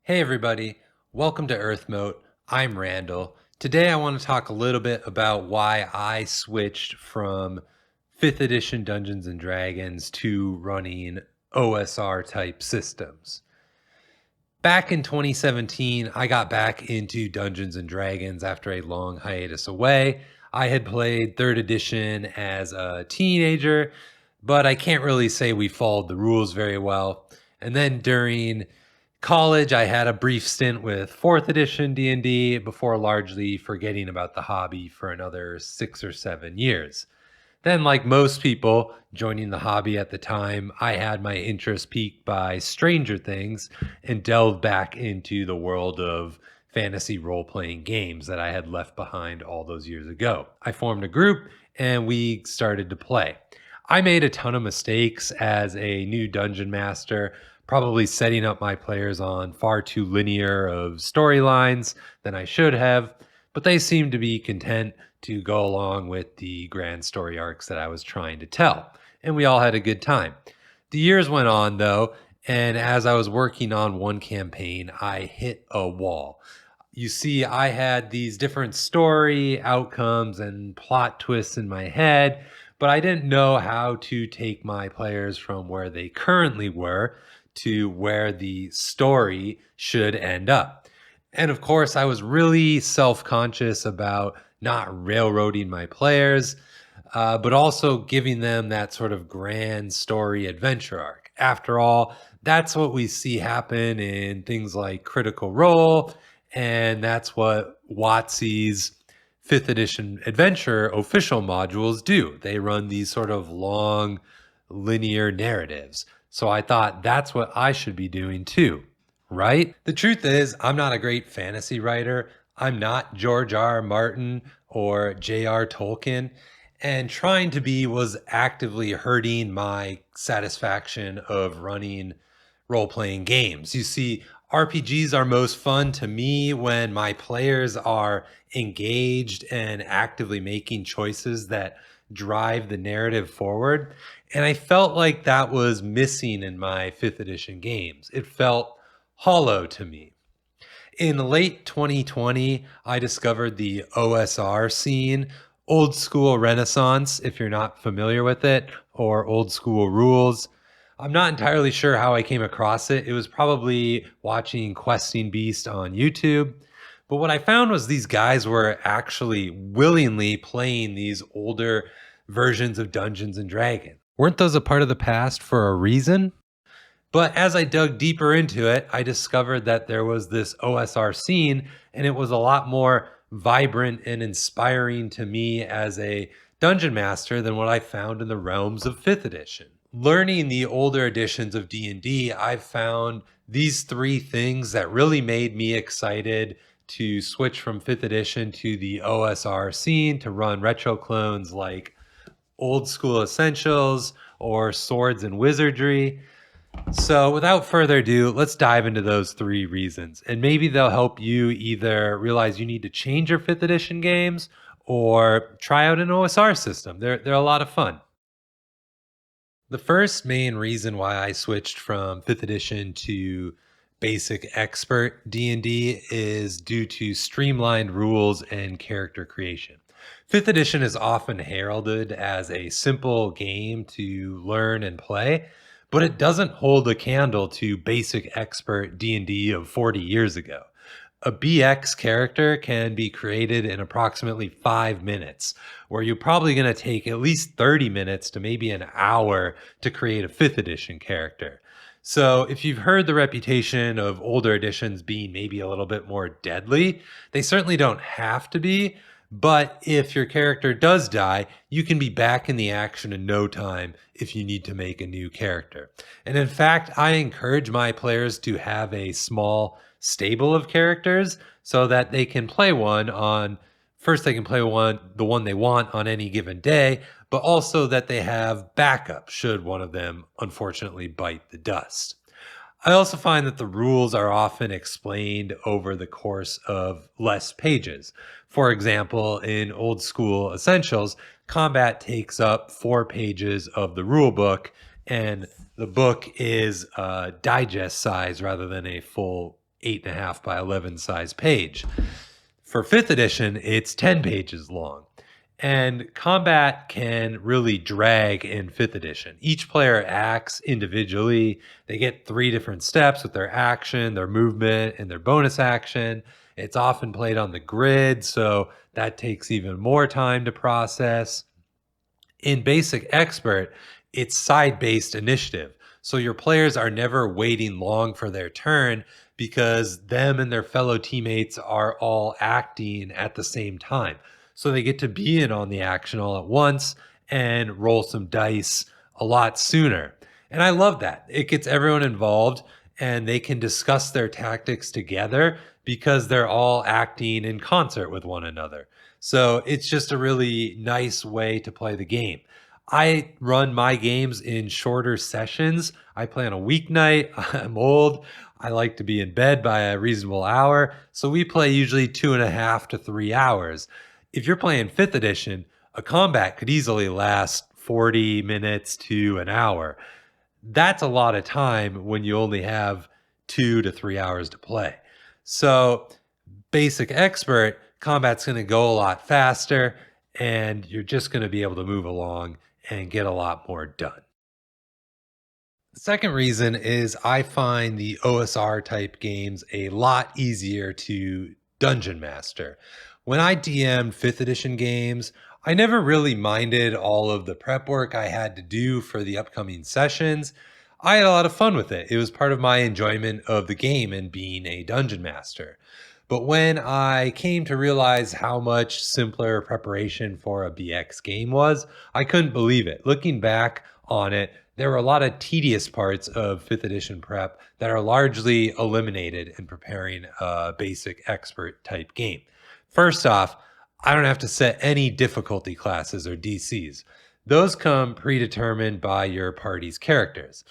Hey everybody, welcome to Earthmote. I'm Randall. Today I want to talk a little bit about why I switched from 5th edition Dungeons and Dragons to running OSR type systems. Back in 2017, I got back into Dungeons and Dragons after a long hiatus away. I had played 3rd edition as a teenager, but I can't really say we followed the rules very well. And then during college, I had a brief stint with 4th edition D&D before largely forgetting about the hobby for another 6 or 7 years. Then, like most people joining the hobby at the time, I had my interest piqued by Stranger Things and delved back into the world of fantasy role-playing games that I had left behind all those years ago. I formed a group and we started to play. I made a ton of mistakes as a new dungeon master, probably setting up my players on far too linear of storylines than I should have, but they seemed to be content to go along with the grand story arcs that I was trying to tell, and we all had a good time. The years went on though, and as I was working on one campaign, I hit a wall. You see, I had these different story outcomes and plot twists in my head, but I didn't know how to take my players from where they currently were to where the story should end up. And of course, I was really self conscious about not railroading my players, but also giving them that sort of grand story adventure arc. After all, that's what we see happen in things like Critical Role, and that's what WotC's 5th edition adventure official modules do. They run these sort of long linear narratives. So I thought that's what I should be doing too, right? The truth is, I'm not a great fantasy writer. I'm not George R. R. Martin or J.R. Tolkien. And trying to be was actively hurting my satisfaction of running role playing games. You see, RPGs are most fun to me when my players are engaged and actively making choices that drive the narrative forward. And I felt like that was missing in my 5th edition games. It felt hollow to me. In late 2020, I discovered the OSR scene, old school Renaissance, if you're not familiar with it, or old school rules. I'm not entirely sure how I came across it. It was probably watching Questing Beast on YouTube. But what I found was these guys were actually willingly playing these older versions of Dungeons and Dragons. Weren't those a part of the past for a reason? But as I dug deeper into it, I discovered that there was this OSR scene, and it was a lot more vibrant and inspiring to me as a dungeon master than what I found in the realms of 5th edition. Learning the older editions of D&D, I've found these 3 things that really made me excited to switch from 5th edition to the OSR scene to run retro clones like Old School Essentials or Swords and Wizardry. So without further ado, let's dive into those 3 reasons. And maybe they'll help you either realize you need to change your 5th edition games or try out an OSR system. They're a lot of fun. The first main reason why I switched from 5th edition to basic expert D&D is due to streamlined rules and character creation. 5th edition is often heralded as a simple game to learn and play, but it doesn't hold a candle to basic expert D&D of 40 years ago. A BX character can be created in approximately 5 minutes, where you're probably going to take at least 30 minutes to maybe an hour to create a 5th edition character. So if you've heard the reputation of older editions being maybe a little bit more deadly, they certainly don't have to be. But if your character does die, you can be back in the action in no time if you need to make a new character. And in fact, I encourage my players to have a small stable of characters so that they can play one on first they can play the one they want on any given day, but also that they have backup should one of them unfortunately bite the dust. I also find that the rules are often explained over the course of less pages. For example, in Old School Essentials, combat takes up 4 pages of the rule book, and the book is digest size rather than a full 8.5 by 11 size page. For 5th edition, it's 10 pages long. And combat can really drag in 5th edition. Each player acts individually. They get 3 different steps with their action, their movement, and their bonus action. It's often played on the grid, so that takes even more time to process. In Basic Expert, it's side-based initiative. So your players are never waiting long for their turn because them and their fellow teammates are all acting at the same time. So they get to be in on the action all at once and roll some dice a lot sooner. And I love that. It gets everyone involved and they can discuss their tactics together because they're all acting in concert with one another. So it's just a really nice way to play the game. I run my games in shorter sessions. I play on a weeknight. I'm old. I like to be in bed by a reasonable hour. So we play usually 2.5 to 3 hours. If you're playing 5th edition, a combat could easily last 40 minutes to an hour. That's a lot of time when you only have 2 to 3 hours to play. So Basic Expert, combat's going to go a lot faster and you're just going to be able to move along and get a lot more done. The second reason is I find the OSR type games a lot easier to dungeon master. When I DM'd 5th edition games, I never really minded all of the prep work I had to do for the upcoming sessions. I had a lot of fun with it. It was part of my enjoyment of the game and being a dungeon master. But when I came to realize how much simpler preparation for a BX game was, I couldn't believe it. Looking back on it, there were a lot of tedious parts of 5th edition prep that are largely eliminated in preparing a Basic Expert type game. First off, I don't have to set any difficulty classes or DCs. Those come predetermined by your party's characters.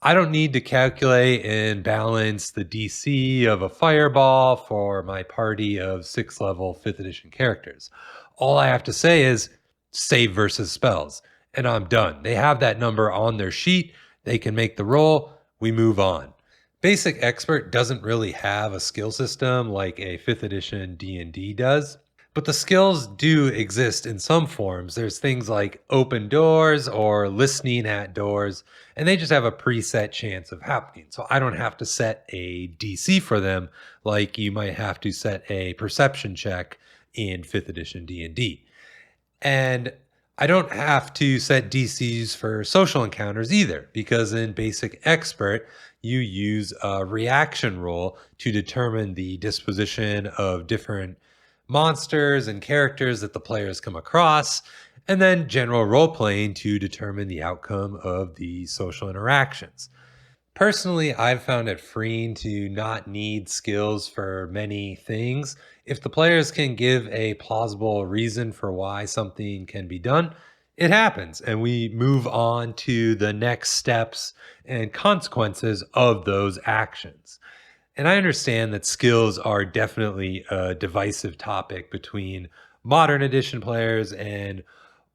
I don't need to calculate and balance the DC of a fireball for my party of 6th level 5th edition characters. All I have to say is save versus spells, and I'm done. They have that number on their sheet. They can make the roll. We move on. Basic Expert doesn't really have a skill system like a 5th edition D&D does. But the skills do exist in some forms. There's things like open doors or listening at doors, and they just have a preset chance of happening. So I don't have to set a DC for them like you might have to set a perception check in 5th edition D&D. And I don't have to set DCs for social encounters either, because in Basic Expert, you use a reaction roll to determine the disposition of different monsters and characters that the players come across, and then general role playing to determine the outcome of the social interactions. Personally, I've found it freeing to not need skills for many things. If the players can give a plausible reason for why something can be done, it happens, and we move on to the next steps and consequences of those actions. And I understand that skills are definitely a divisive topic between modern edition players and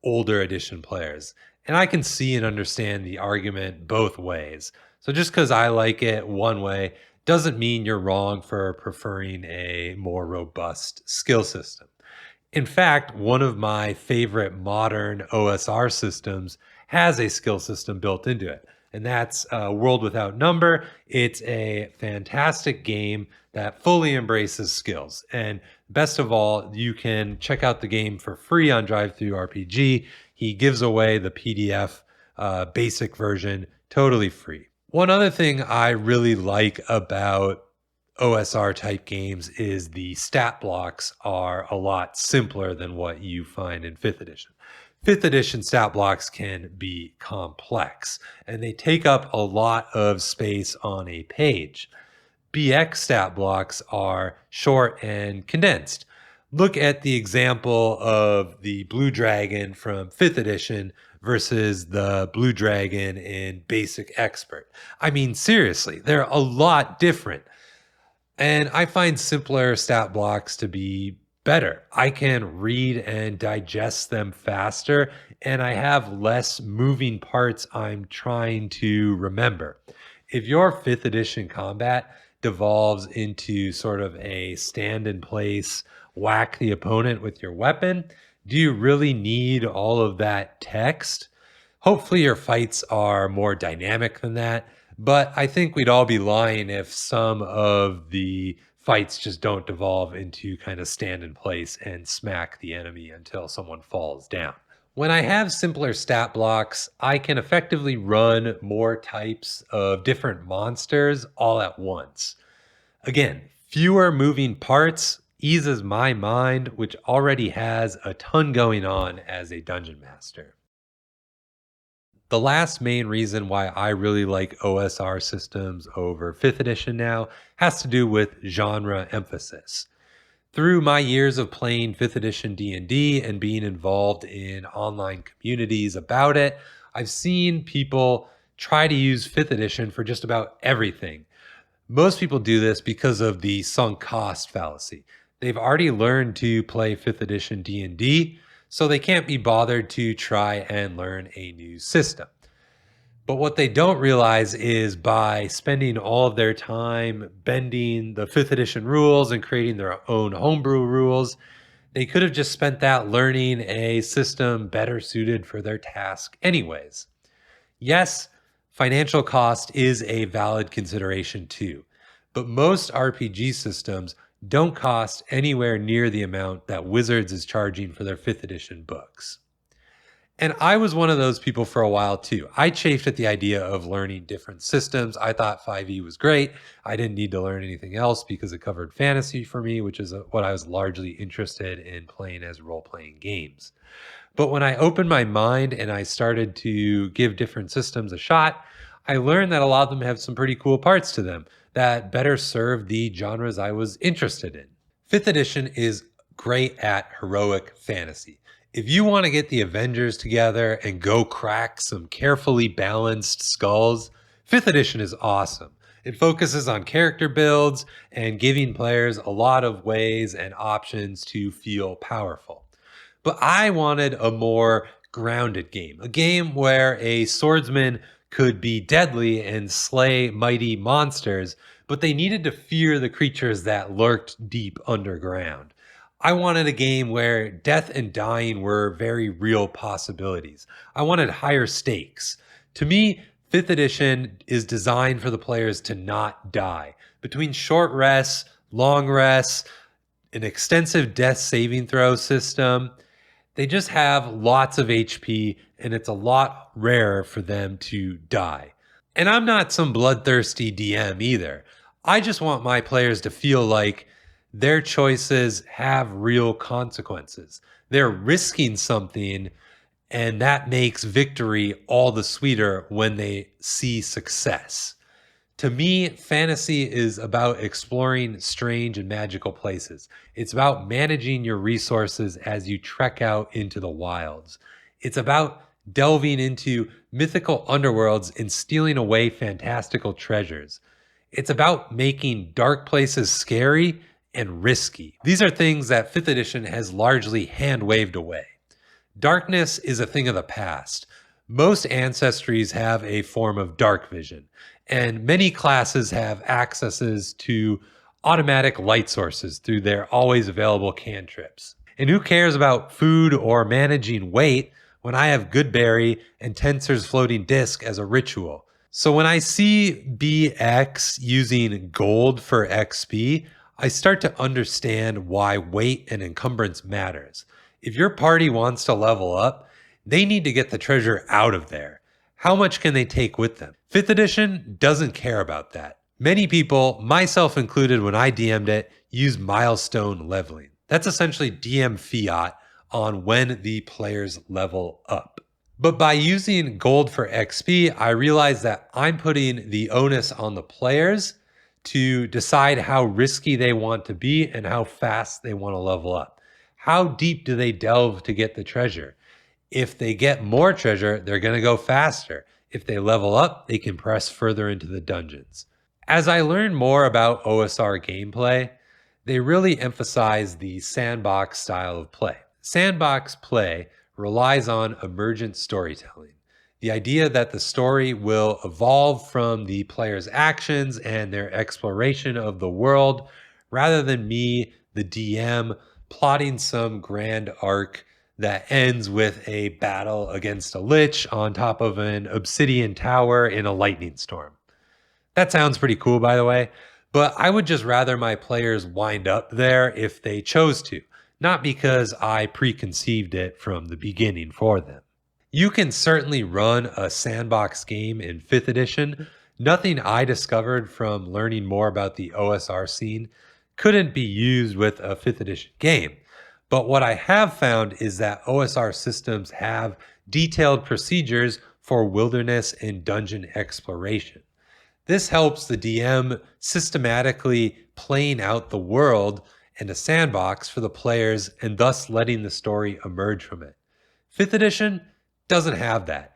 older edition players. And I can see and understand the argument both ways. So just because I like it one way doesn't mean you're wrong for preferring a more robust skill system. In fact, one of my favorite modern OSR systems has a skill system built into it, and that's World Without Number. It's a fantastic game that fully embraces skills. And best of all, you can check out the game for free on DriveThruRPG. He gives away the PDF basic version totally free. One other thing I really like about OSR type games is the stat blocks are a lot simpler than what you find in 5th edition. 5th edition stat blocks can be complex and they take up a lot of space on a page. BX stat blocks are short and condensed. Look at the example of the Blue Dragon from 5th edition versus the Blue Dragon in Basic Expert. I mean, seriously, they're a lot different. And I find simpler stat blocks to be better. I can read and digest them faster, and I have less moving parts I'm trying to remember. If your 5th edition combat devolves into sort of a stand in place, whack the opponent with your weapon, do you really need all of that text? Hopefully, your fights are more dynamic than that. But I think we'd all be lying if some of the fights just don't devolve into kind of stand in place and smack the enemy until someone falls down. When I have simpler stat blocks, I can effectively run more types of different monsters all at once. Again, fewer moving parts eases my mind, which already has a ton going on as a dungeon master. The last main reason why I really like OSR systems over 5th edition now has to do with genre emphasis. Through my years of playing 5th edition D&D and being involved in online communities about it, I've seen people try to use 5th edition for just about everything. Most people do this because of the sunk cost fallacy. They've already learned to play 5th edition D&D, so they can't be bothered to try and learn a new system. But what they don't realize is by spending all of their time bending the 5th edition rules and creating their own homebrew rules, they could have just spent that learning a system better suited for their task anyways. Yes, financial cost is a valid consideration too, but most RPG systems don't cost anywhere near the amount that Wizards is charging for their 5th edition books. And I was one of those people for a while too. I chafed at the idea of learning different systems. I thought 5e was great. I didn't need to learn anything else because it covered fantasy for me, which is what I was largely interested in playing as role-playing games. But when I opened my mind and I started to give different systems a shot, I learned that a lot of them have some pretty cool parts to them that better serve the genres I was interested in. 5th edition is great at heroic fantasy. If you want to get the Avengers together and go crack some carefully balanced skulls, 5th edition is awesome. It focuses on character builds and giving players a lot of ways and options to feel powerful. But I wanted a more grounded game, a game where a swordsman could be deadly and slay mighty monsters, but they needed to fear the creatures that lurked deep underground. I wanted a game where death and dying were very real possibilities. I wanted higher stakes. To me, 5th edition is designed for the players to not die. Between short rests, long rests, an extensive death saving throw system, they just have lots of HP and it's a lot rarer for them to die. And I'm not some bloodthirsty DM either. I just want my players to feel like their choices have real consequences. They're risking something, and that makes victory all the sweeter when they see success. To me, fantasy is about exploring strange and magical places. It's about managing your resources as you trek out into the wilds. It's about delving into mythical underworlds and stealing away fantastical treasures. It's about making dark places scary and risky. These are things that 5th edition has largely hand-waved away. Darkness is a thing of the past. Most ancestries have a form of dark vision, and many classes have accesses to automatic light sources through their always available cantrips. And who cares about food or managing weight when I have Goodberry and Tensor's floating disc as a ritual? So when I see BX using gold for XP, I start to understand why weight and encumbrance matters. If your party wants to level up, they need to get the treasure out of there. How much can they take with them? 5th edition doesn't care about that. Many people, myself included when I DM'd it, use milestone leveling. That's essentially DM fiat on when the players level up. But by using gold for XP, I realized that I'm putting the onus on the players to decide how risky they want to be and how fast they want to level up. How deep do they delve to get the treasure? If they get more treasure, they're going to go faster. If they level up, they can press further into the dungeons. As I learned more about OSR gameplay, they really emphasize the sandbox style of play. Sandbox play relies on emergent storytelling. The idea that the story will evolve from the player's actions and their exploration of the world rather than me, the DM, plotting some grand arc that ends with a battle against a lich on top of an obsidian tower in a lightning storm. That sounds pretty cool, by the way, but I would just rather my players wind up there if they chose to, not because I preconceived it from the beginning for them. You can certainly run a sandbox game in 5th edition. Nothing I discovered from learning more about the OSR scene couldn't be used with a 5th edition game. But what I have found is that OSR systems have detailed procedures for wilderness and dungeon exploration. This helps the DM systematically playing out the world and a sandbox for the players and thus letting the story emerge from it. 5th edition doesn't have that.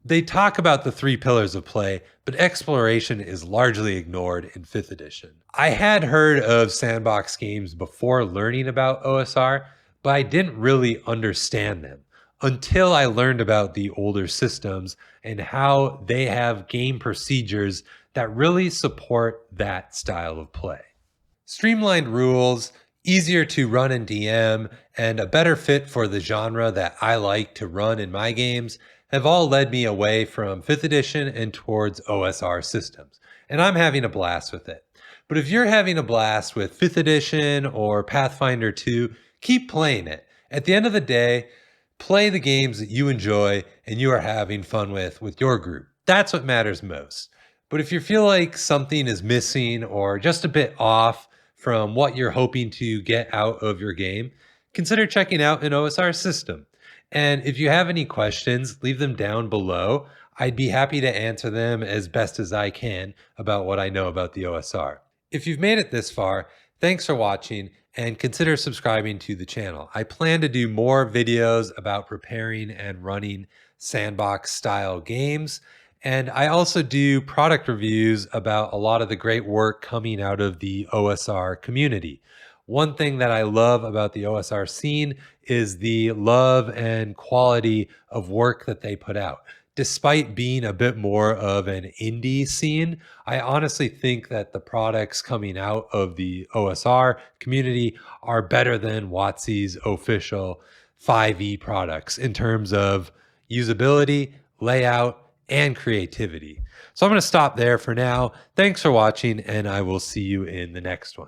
They talk about the 3 pillars of play, but exploration is largely ignored in 5th edition. I had heard of sandbox games before learning about OSR, but I didn't really understand them until I learned about the older systems and how they have game procedures that really support that style of play. Streamlined rules, easier to run in DM, and a better fit for the genre that I like to run in my games have all led me away from 5th edition and towards OSR systems. And I'm having a blast with it. But if you're having a blast with 5th edition or Pathfinder 2, keep playing it. At the end of the day, play the games that you enjoy and you are having fun with your group. That's what matters most. But if you feel like something is missing or just a bit off from what you're hoping to get out of your game, consider checking out an OSR system. And if you have any questions, leave them down below. I'd be happy to answer them as best as I can about what I know about the OSR. If you've made it this far, thanks for watching and consider subscribing to the channel. I plan to do more videos about preparing and running sandbox style games. And I also do product reviews about a lot of the great work coming out of the OSR community. One thing that I love about the OSR scene is the love and quality of work that they put out. Despite being a bit more of an indie scene, I honestly think that the products coming out of the OSR community are better than WotC's official 5e products in terms of usability, layout, and creativity. So I'm going to stop there for now. Thanks for watching, and I will see you in the next one.